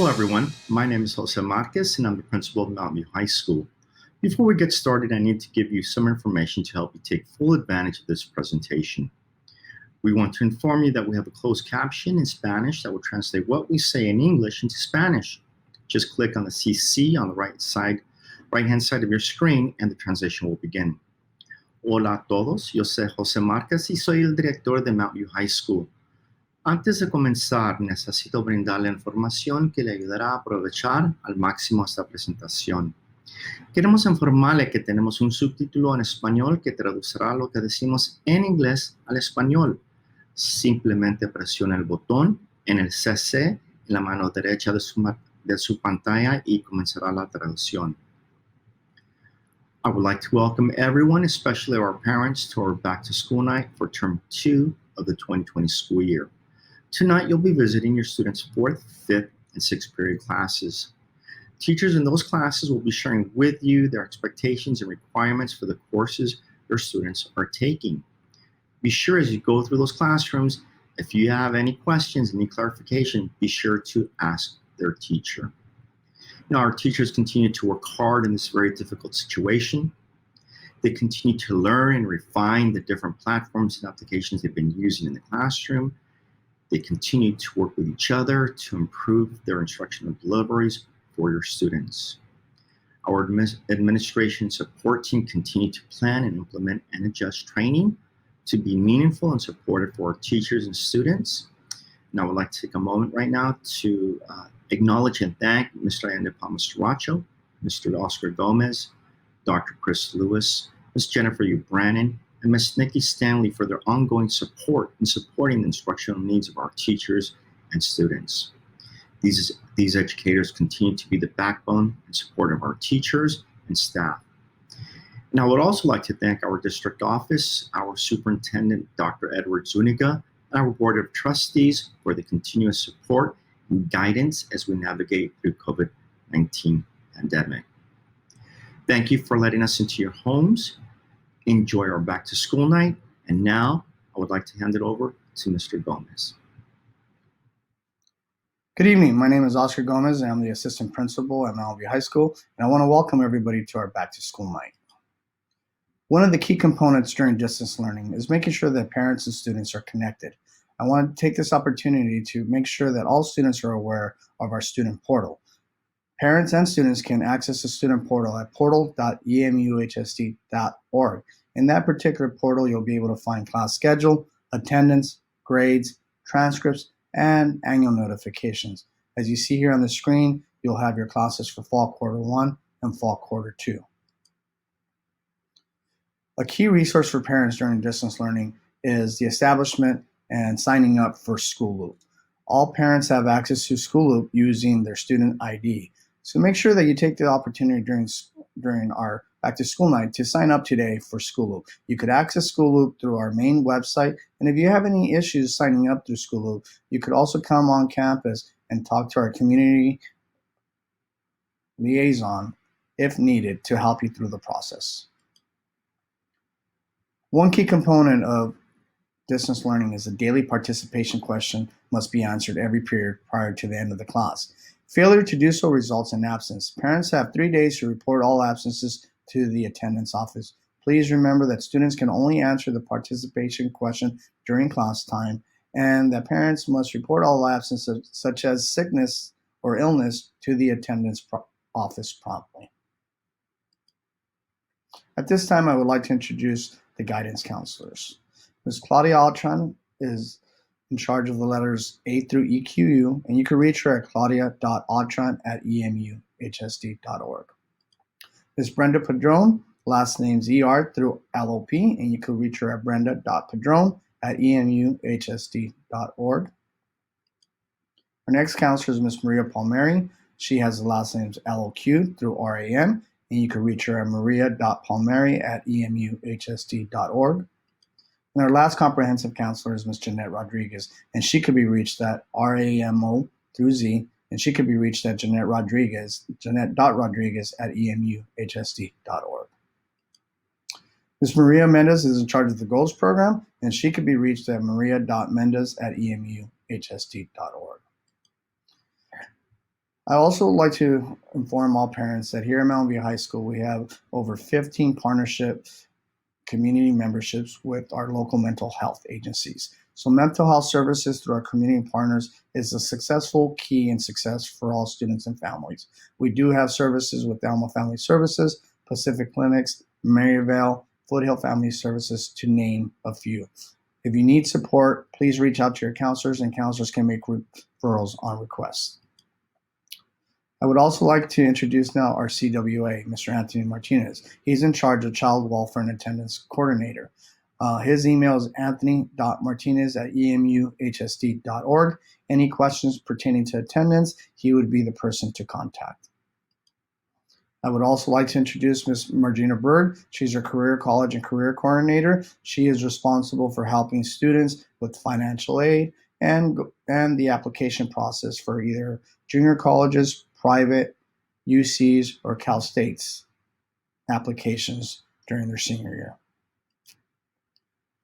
Hello, everyone. My name is Jose Marquez, and I'm the principal of Mountain View High School. Before we get started, I need to give you some information to help you take full advantage of this presentation. We want to inform you that we have a closed caption in Spanish that will translate what we say in English into Spanish. Just click on the CC on the right-hand side of your screen, and the translation will begin. Hola a todos, yo soy Jose Marquez y soy el director de Mountain View High School. Antes de comenzar, necesito brindarle información que le ayudará a aprovechar al máximo esta presentación. Queremos informarle que tenemos un subtítulo en español que traducirá lo que decimos en inglés al español. Simplemente presione el botón en el CC en la mano derecha de su pantalla y comenzará la traducción. I would like to welcome everyone, especially our parents, to our Back to School Night for Term 2 of the 2020 school year. Tonight, you'll be visiting your students' 4th, 5th, and 6th period classes. Teachers in those classes will be sharing with you their expectations and requirements for the courses your students are taking. Be sure as you go through those classrooms, if you have any questions, any clarification, be sure to ask their teacher. Now, our teachers continue to work hard in this very difficult situation. They continue to learn and refine the different platforms and applications they've been using in the classroom. They continue to work with each other to improve their instructional deliveries for your students. Our administration support team continue to plan and implement and adjust training to be meaningful and supportive for our teachers and students. And I would like to take a moment right now to acknowledge and thank Mr. Ayanda Palmas-Taracho, Mr. Oscar Gomez, Dr. Chris Lewis, Ms. Jennifer U. Brannon, and Ms. Nikki Stanley for their ongoing support in supporting the instructional needs of our teachers and students. These educators continue to be the backbone and support of our teachers and staff. And I would also like to thank our district office, our superintendent, Dr. Edward Zuniga, and our board of trustees for the continuous support and guidance as we navigate through COVID-19 pandemic. Thank you for letting us into your homes. Enjoy our back to school night. And now I would like to hand it over to Mr. Gomez. Good evening. My name is Oscar Gomez, and I'm the assistant principal at Mountain View High School, and I want to welcome everybody to our back to school night. One of the key components during distance learning is making sure that parents and students are connected. I want to take this opportunity to make sure that all students are aware of our student portal. Parents and students can access the student portal at portal.emuhsd.org. In that particular portal, you'll be able to find class schedule, attendance, grades, transcripts, and annual notifications. As you see here on the screen, you'll have your classes for Fall Quarter 1 and Fall Quarter 2. A key resource for parents during distance learning is the establishment and signing up for School Loop. All parents have access to School Loop using their student ID. So make sure that you take the opportunity during our back to school night to sign up today for School Loop. You could access School Loop through our main website, and if you have any issues signing up through School Loop, you could also come on campus and talk to our community liaison if needed to help you through the process. One key component of distance learning is a daily participation question must be answered every period prior to the end of the class. Failure to do so results in absence. Parents have 3 days to report all absences to the attendance office. Please remember that students can only answer the participation question during class time, and that parents must report all absences such as sickness or illness to the attendance office promptly. At this time, I would like to introduce the guidance counselors. Ms. Claudia Altran is in charge of the letters A through EQU, and you can reach her at claudia.altran@emuhsd.org. Ms. Brenda Padron, last name's ER through LOP, and you can reach her at brenda.padron@emuhsd.org. Our next counselor is Ms. Maria Palmieri. She has the last names LOQ through RAM, and you can reach her at maria.palmieri@emuhsd.org. And our last comprehensive counselor is Ms. Jeanette Rodriguez, and she could be reached at RAMO through Z, and she could be reached at Jeanette.Rodriguez@emuhsd.org. Ms. Maria Mendez is in charge of the Goals Program, and she could be reached at maria.mendez@emuhsd.org. I also like to inform all parents that here at Mountain View High School, we have over 15 partnership community memberships with our local mental health agencies. So mental health services through our community partners is a successful key in success for all students and families. We do have services with Alma Family Services, Pacific Clinics, Maryvale, Foothill Family Services, to name a few. If you need support, please reach out to your counselors, and counselors can make referrals on request. I would also like to introduce now our CWA, Mr. Anthony Martinez. He's in charge of Child Welfare and Attendance Coordinator. His email is anthony.martinez@emuhsd.org. Any questions pertaining to attendance, he would be the person to contact. I would also like to introduce Ms. Margina Berg. She's our Career College and Career Coordinator. She is responsible for helping students with financial aid and the application process for either junior colleges, private, UCs, or Cal State's applications during their senior year.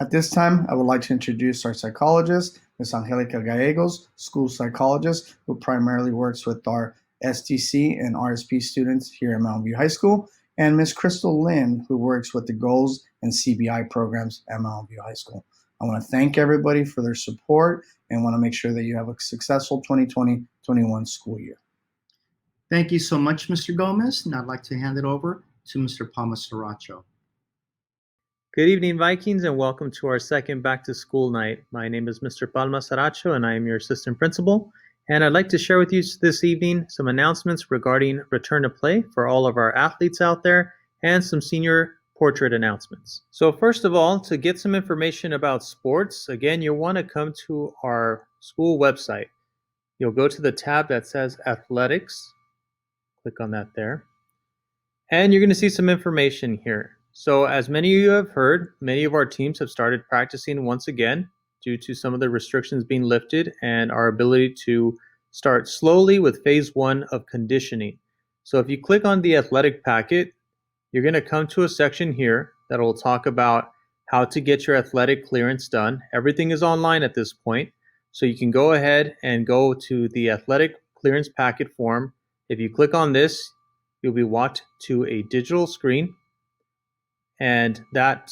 At this time, I would like to introduce our psychologist, Ms. Angelico Gallegos, school psychologist, who primarily works with our STC and RSP students here at Mountain View High School, and Ms. Crystal Lynn, who works with the Goals and CBI programs at Mountain View High School. I want to thank everybody for their support and want to make sure that you have a successful 2020-21 school year. Thank you so much, Mr. Gomez, and I'd like to hand it over to Mr. Palma Saracho. Good evening, Vikings, and welcome to our second back-to-school night. My name is Mr. Palma Saracho, and I am your assistant principal. And I'd like to share with you this evening some announcements regarding return to play for all of our athletes out there and some senior portrait announcements. So first of all, to get some information about sports, again, you'll want to come to our school website. You'll go to the tab that says Athletics. Click on that there. And you're going to see some information here. So as many of you have heard, many of our teams have started practicing once again due to some of the restrictions being lifted and our ability to start slowly with phase 1 of conditioning. So if you click on the athletic packet, you're going to come to a section here that will talk about how to get your athletic clearance done. Everything is online at this point, so you can go ahead and go to the athletic clearance packet form. If you click on this, you'll be walked to a digital screen, and that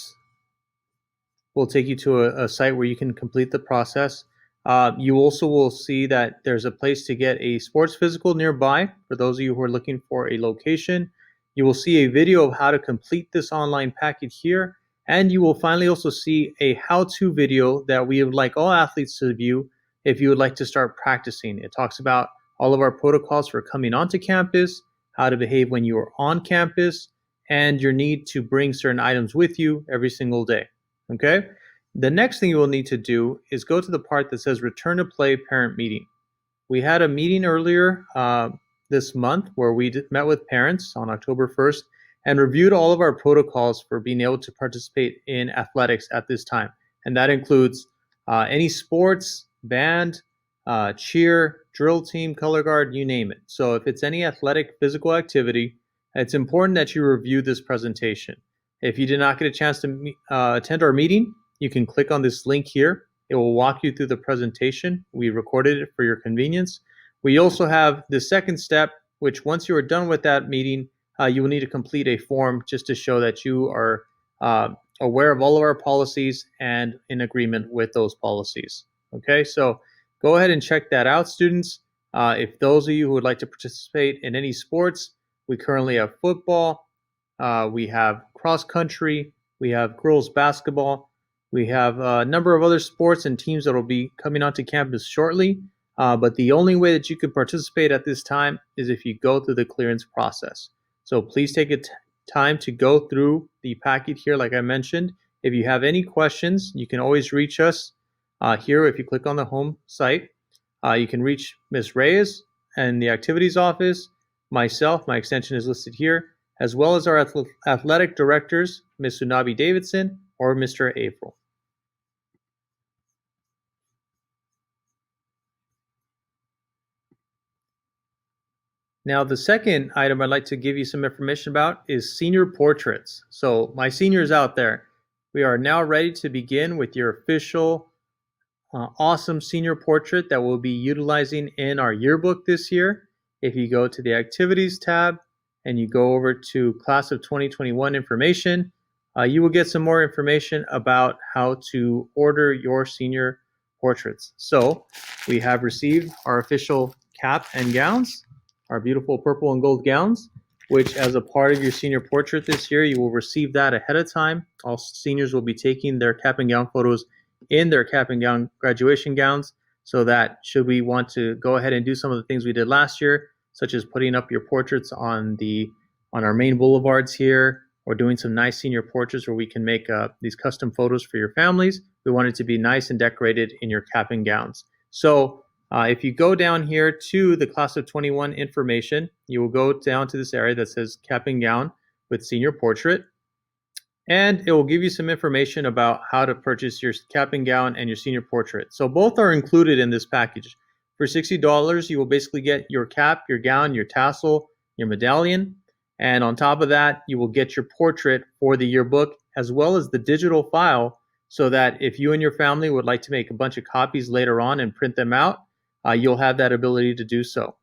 will take you to a site where you can complete the process. You also will see that there's a place to get a sports physical nearby for those of you who are looking for a location. You will see a video of how to complete this online packet here, and you will finally also see a how-to video that we would like all athletes to view if you would like to start practicing. It talks about all of our protocols for coming onto campus, how to behave when you are on campus, and your need to bring certain items with you every single day. Okay? The next thing you will need to do is go to the part that says Return to Play Parent Meeting. We had a meeting earlier this month where we met with parents on October 1st and reviewed all of our protocols for being able to participate in athletics at this time. And that includes any sports, band, cheer, drill team, color guard, you name it. So if it's any athletic physical activity, it's important that you review this presentation. If you did not get a chance to attend our meeting, you can click on this link here. It will walk you through the presentation. We recorded it for your convenience. We also have the second step, which once you are done with that meeting, you will need to complete a form just to show that you are aware of all of our policies and in agreement with those policies. Okay, so go ahead and check that out, students. If those of you who would like to participate in any sports, we currently have football, we have cross country, we have girls basketball, we have a number of other sports and teams that will be coming onto campus shortly. But the only way that you can participate at this time is if you go through the clearance process. So please take time to go through the packet here, like I mentioned. If you have any questions, you can always reach us here. If you click on the home site, you can reach Ms. Reyes and the activities office, myself, my extension is listed here, as well as our athletic directors, Ms. Tsunabe Davidson or Mr. April. Now, the second item I'd like to give you some information about is senior portraits. So my seniors out there, we are now ready to begin with your official awesome senior portrait that we'll be utilizing in our yearbook this year. if you go to the Activities tab and you go over to Class of 2021 information, you will get some more information about how to order your senior portraits. So we have received our official cap and gowns, our beautiful purple and gold gowns, which as a part of your senior portrait this year, you will receive that ahead of time. All seniors will be taking their cap and gown photos in their cap and gown graduation gowns, so that should we want to go ahead and do some of the things we did last year, such as putting up your portraits on our main boulevards here, or doing some nice senior portraits where we can make these custom photos for your families, we want it to be nice and decorated in your cap and gowns. So if you go down here to the Class of 21 information, you will go down to this area that says cap and gown with senior portrait. And it will give you some information about how to purchase your cap and gown and your senior portrait. So both are included in this package. For $60, you will basically get your cap, your gown, your tassel, your medallion. And on top of that, you will get your portrait for the yearbook, as well as the digital file, so that if you and your family would like to make a bunch of copies later on and print them out, you'll have that ability to do so.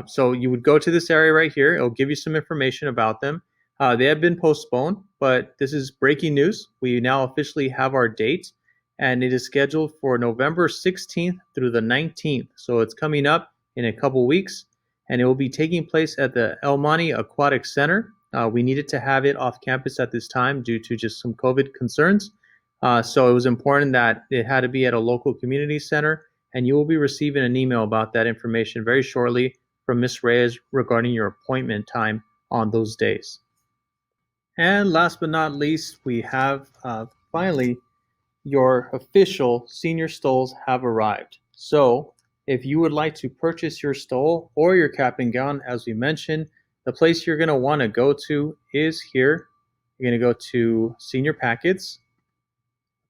So you would go to this area right here. It'll give you some information about them. They have been postponed, but this is breaking news. We now officially have our date, and it is scheduled for November 16th through the 19th. So it's coming up in a couple weeks, and it will be taking place at the El Monte Aquatic Center. We needed to have it off campus at this time due to just some COVID concerns. So it was important that it had to be at a local community center, and you will be receiving an email about that information very shortly from Ms. Reyes regarding your appointment time on those days. And last but not least, we have finally your official senior stoles have arrived. So if you would like to purchase your stole or your cap and gown, as we mentioned, the place you're going to want to go to is here. You're going to go to Senior Packets.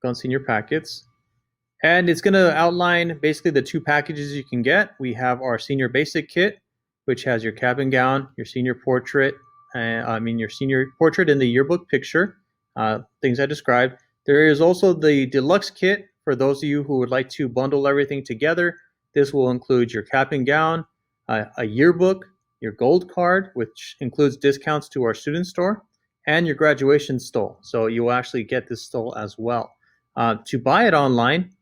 Go on Senior Packets. And it's going to outline basically the two packages you can get. We have our Senior Basic Kit, which has your cap and gown, your senior portrait, your senior portrait in the yearbook picture, things I described. There is also the Deluxe Kit for those of you who would like to bundle everything together. This will include your cap and gown, a yearbook, your gold card, which includes discounts to our student store, and your graduation stole. So you will actually get this stole as well. To buy it online,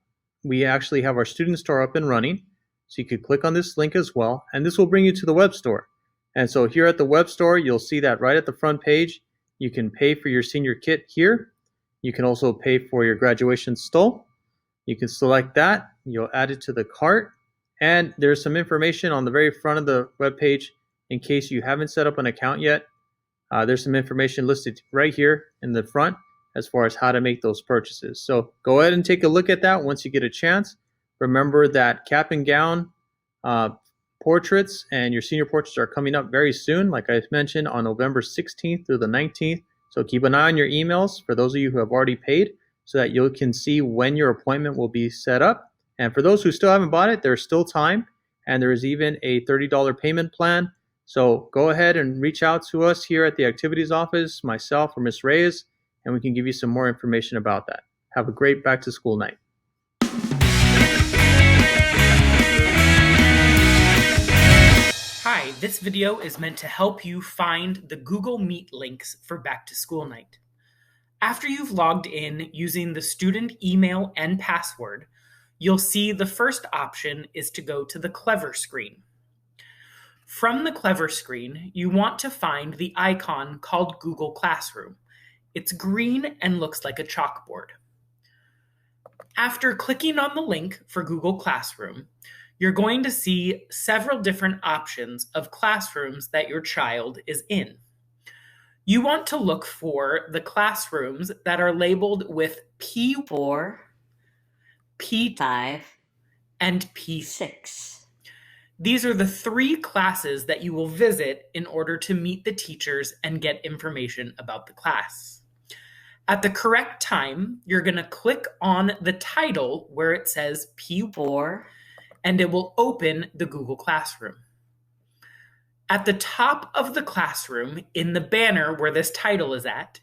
we actually have our student store up and running. So you could click on this link as well, and this will bring you to the web store. And so here at the web store, you'll see that right at the front page, you can pay for your senior kit here. You can also pay for your graduation stole. You can select that. You'll add it to the cart. And there's some information on the very front of the web page in case you haven't set up an account yet. There's some information listed right here in the front as far as how to make those purchases. So go ahead and take a look at that once you get a chance. Remember that cap and gown portraits and your senior portraits are coming up very soon, like I mentioned, on November 16th through the 19th. So keep an eye on your emails for those of you who have already paid so that you can see when your appointment will be set up. And for those who still haven't bought it, there's still time, and there is even a $30 payment plan. So go ahead and reach out to us here at the activities office, myself or Ms. Reyes, and we can give you some more information about that. Have a great back to school night. Hi, this video is meant to help you find the Google Meet links for back to school night. After you've logged in using the student email and password, you'll see the first option is to go to the Clever screen. From the Clever screen, you want to find the icon called Google Classroom. It's green and looks like a chalkboard. After clicking on the link for Google Classroom, you're going to see several different options of classrooms that your child is in. You want to look for the classrooms that are labeled with P4, P5, and P6. These are the 3 classes that you will visit in order to meet the teachers and get information about the class. At the correct time, you're going to click on the title where it says P4, and it will open the Google Classroom. At the top of the classroom, in the banner where this title is at,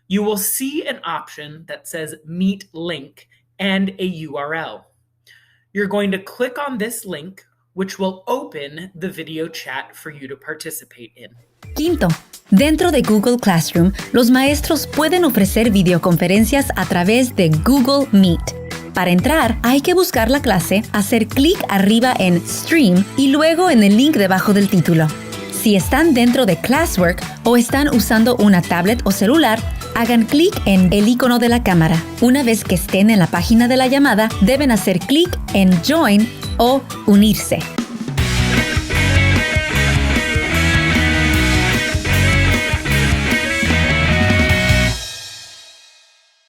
you will see an option that says Meet Link and a URL. You're going to click on this link which will open the video chat for you to participate in. Quinto, dentro de Google Classroom, los maestros pueden ofrecer videoconferencias a través de Google Meet. Para entrar, hay que buscar la clase, hacer clic arriba en Stream y luego en el link debajo del título. Si están dentro de Classwork o están usando una tablet o celular, hagan clic en el icono de la cámara. Una vez que estén en la página de la llamada, deben hacer clic en Join o Unirse.